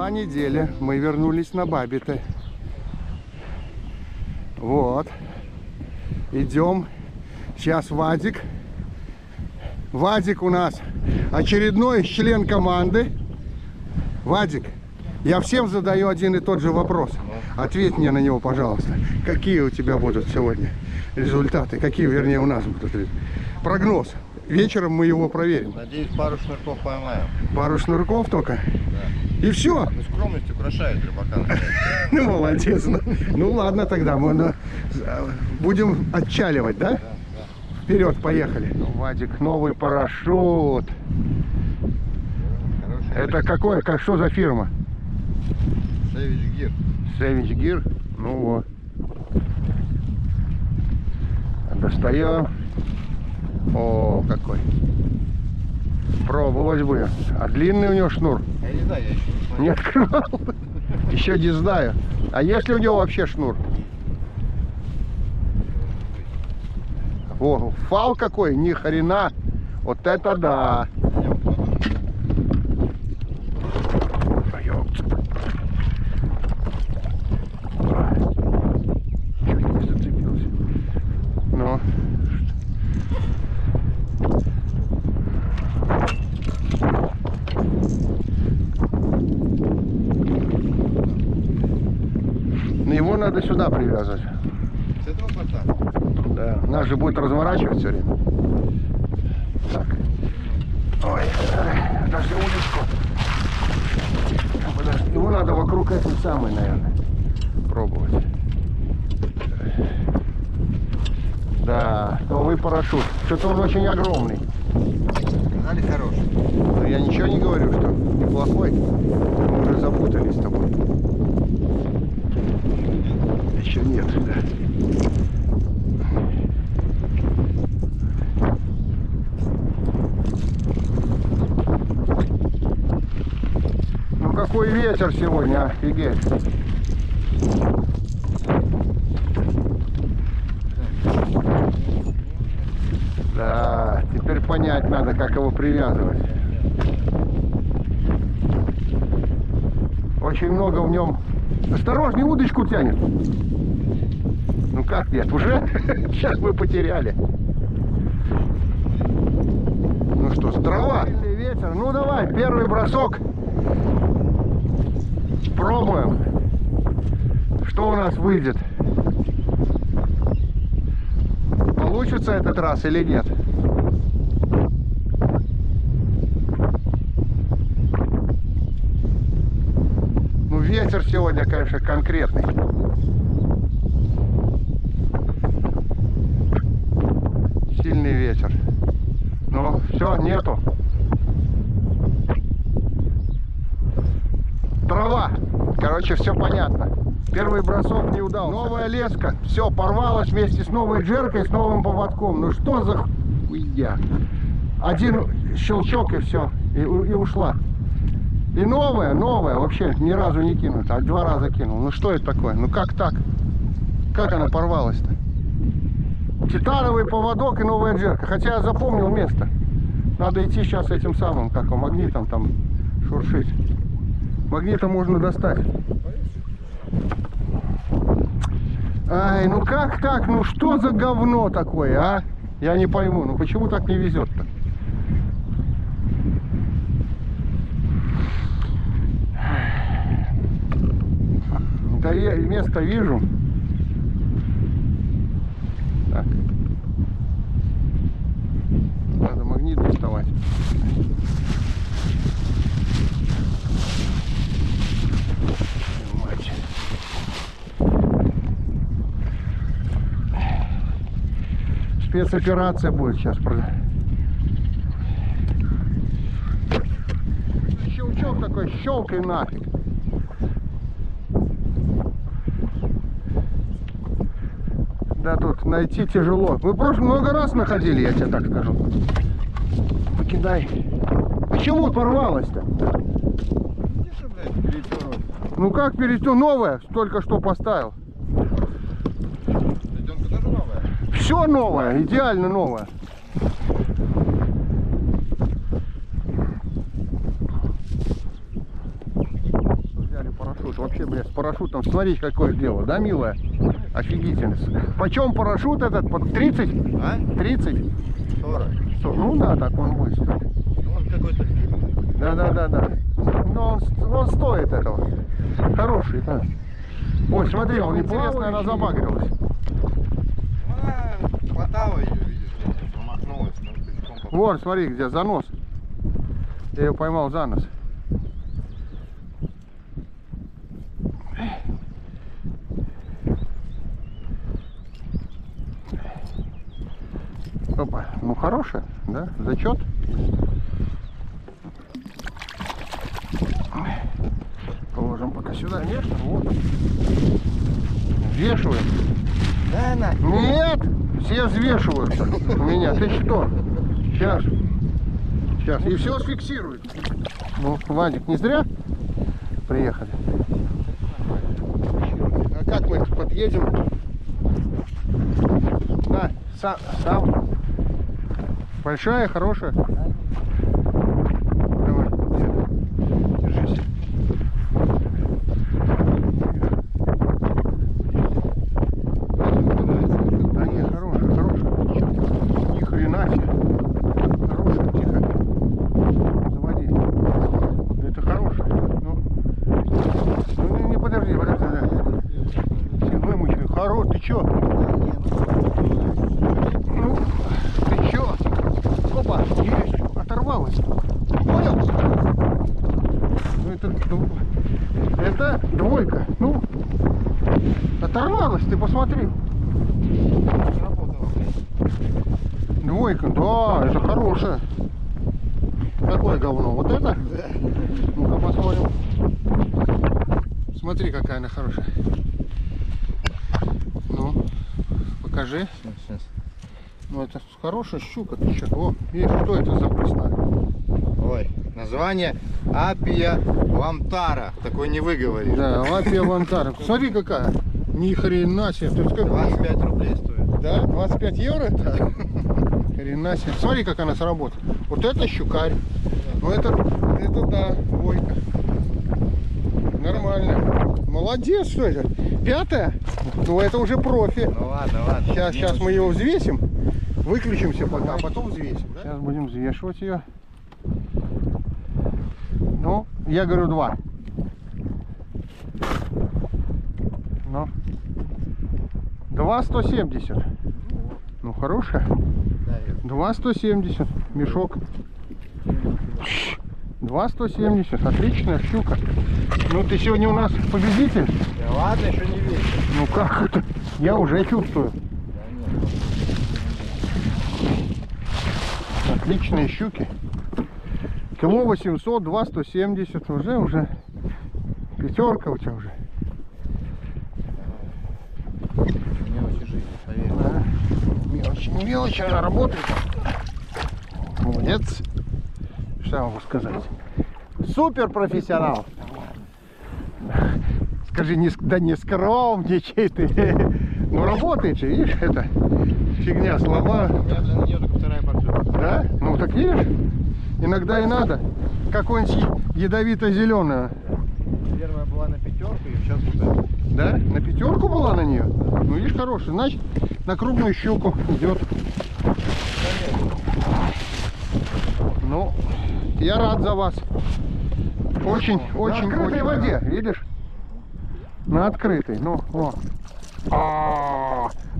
Прошла неделя, мы вернулись на Бабиты. Вот. Идем. Сейчас Вадик. Вадик у нас очередной член команды. Вадик, я всем задаю один и тот же вопрос. Ответь мне на него, пожалуйста. Какие у тебя будут сегодня результаты? Какие, вернее, у нас будут? Прогноз. Вечером мы его проверим. Надеюсь, пару шнурков поймаем. Пару шнурков только? Да. И все? Ну, скромность украшает рыбака. Ну, молодец. Ну, ладно тогда. Мы будем отчаливать, да? Да. Вперед, поехали. Вадик, новый парашют. Это какой? Что за фирма? Savage Gear. Savage Gear. Ну вот. Достаем. О, какой. Пробовать бы. А длинный у него шнур? Я не знаю, я еще не смотрел. Не открывал. Еще не знаю. А есть ли у него вообще шнур? О, фал какой, ни хрена. Вот это да. Чуть не зацепился. Ну. Его надо сюда привязывать. С этого борта? Да, нас же будет разворачивать все время. Так. Ой, подожди, удочку. Подожди. Его надо вокруг этой самой, наверное, пробовать. Да, новый парашют. Что-то он очень огромный. Сказали хороший. Но я ничего не говорю, что неплохой. Мы уже запутались с тобой. Еще нет, да. Ну какой ветер сегодня, офигеть. Да, теперь понять надо, как его привязывать. Очень много в нем. Осторожней, удочку тянет. Ну как нет, уже? Сейчас мы потеряли. Ну что, дрова? Ветер. Ну давай, первый бросок. Пробуем. Что у нас выйдет? Получится этот раз или нет? Ну ветер сегодня, конечно, конкретный. Сильный ветер. Но все, нету. Трава. Короче, все понятно. Первый бросок не удался. Новая леска. Все, порвалась вместе с новой джеркой, с новым поводком. Ну что за хуйня? Один щелчок и все. И ушла. И новая, вообще ни разу не кинута. А 2 раза кинул. Ну что это такое? Ну как так? Как она порвалась-то? Титановый поводок и новая джерка. Хотя я запомнил место. Надо идти сейчас этим самым, как он, магнитом там шуршить. Магнитом можно достать. Ай, ну как так? Ну что за говно такое, а? Я не пойму, ну почему так не везет-то? Да я место вижу. Так. Надо магнит доставать. Мать. Спецоперация будет сейчас. Щелчок такой, щелкай нафиг. Да тут найти тяжело. Мы просто много раз находили, я тебе так скажу. Покидай. Почему порвалось-то? Ну как перейти? Новое, только что поставил. Все новое, идеально новое. парашютом. Смотрите, какое дело, да, милая? Офигительно. Почем парашют этот? Под 30? А? 30? 40. Ну да, так он будет стоить. Ну, он какой-то фирменный. Да. Но он стоит этого. Хороший, да. Ой, смотри, он интересно, она забагрилась. Она хватала ее, видишь, промахнулась. Ну, целиком попала. Вот, смотри, где занос. Я ее поймал за нос. Опа, ну хорошая, да? Зачет. Положим пока сюда. Нет, вот. Взвешиваем. Да, на. Нет, все взвешиваются у меня. Ты что? Сейчас. Сейчас. И все сфиксирует. Ну, Вадик, не зря приехали. А как мы подъедем? Да, сам. Большая, хорошая. Давай, держись. Да не, хорошая. Ни хрена себе. Хорошая, тихо. Заводи. Это хорошая. Ну не подожди, да. Все вымучили. Хорош, ты чё? Ну, ты чё? Опа, есть, оторвалась. Понял? Ну, это двойка. Ну, оторвалась, ты посмотри. Работала. Двойка, да, это хорошая. Какое говно? Вот это? Ну-ка посмотрим. Смотри, какая она хорошая. Ну, покажи. Сейчас. Ну, это хорошая щука. Ты что? О, видишь, что это за пресна? Ой, название Апия лантара. Такой не выговоришь. Да, лапия вантара. Смотри, какая. Ни хрена себе. Тут сколько? 25 рублей стоит. Да? 25 евро? Да. Хрена себе. Смотри, как она сработает. Вот это щукарь. Ну, это да, двойка. Нормально. Молодец, что это? Пятая? Ну, это уже профи. Ну ладно. Сейчас мы ее взвесим. Выключимся пока, а потом взвесим. Да? Сейчас будем взвешивать ее. Ну, я говорю 2. Ну, 2,170. Ну, хорошая. 2,170. Мешок. 2,170. Отличная щука. Ну, ты сегодня у нас победитель. Да ладно, еще не вечер. Ну, как это? Я уже чувствую. Отличные щуки. Кило 800, 2,170. Уже пятерка у тебя уже. Мелочи жизни, поверь. Да. Мелочи, не мелочи, она работает. Молодец. Что я могу сказать? Супер профессионал. Скажи, не скромничай ты. Ну работает же, видишь, это фигня слова. У меня для нее только вторая порция. Да? Ну так видишь, иногда и надо. Какое-нибудь ядовито-зеленое. Первая была на пятерку, и сейчас вот это. Да? На пятерку была на нее? Ну видишь, хорошая. Значит, на крупную щуку идет. Ну, я рад за вас. Очень. На открытой воде, видишь? На открытой. Ну, о.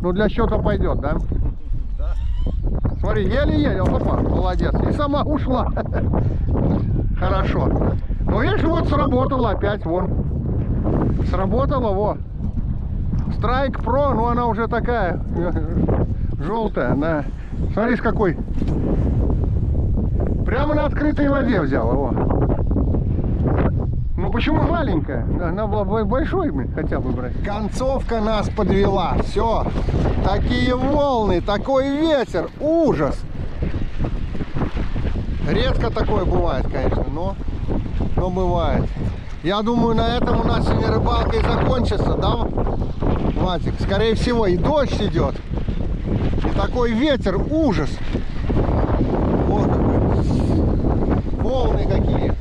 Ну для счета пойдет, да? Смотри, еле-еле, опа, молодец. И сама ушла. Хорошо. Ну видишь, вот сработало опять, вон. Сработало, во. Strike Pro, ну она уже такая желтая, да. Смотри, с какой. Прямо на открытой воде взяла, во. Ну почему маленькая? Она была большой, хотя бы брать. Концовка нас подвела. Все. Такие волны, такой ветер. Ужас. Редко такое бывает, конечно, но бывает. Я думаю, на этом у нас сегодня рыбалка и закончится, да, Ватик? Скорее всего, и дождь идет. И такой ветер, ужас. Вот волны какие.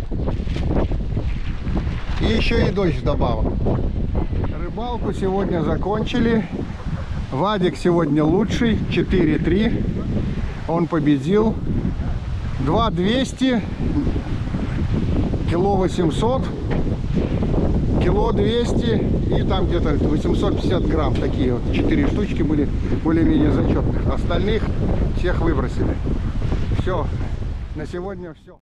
И еще и дождь вдобавок. Рыбалку сегодня закончили. Вадик сегодня лучший, 4-3. Он победил. 2200, кило 800, кило 200 и там где-то 850 грамм. Такие вот 4 штучки были более-менее зачетных. Остальных всех выбросили. Все, на сегодня все.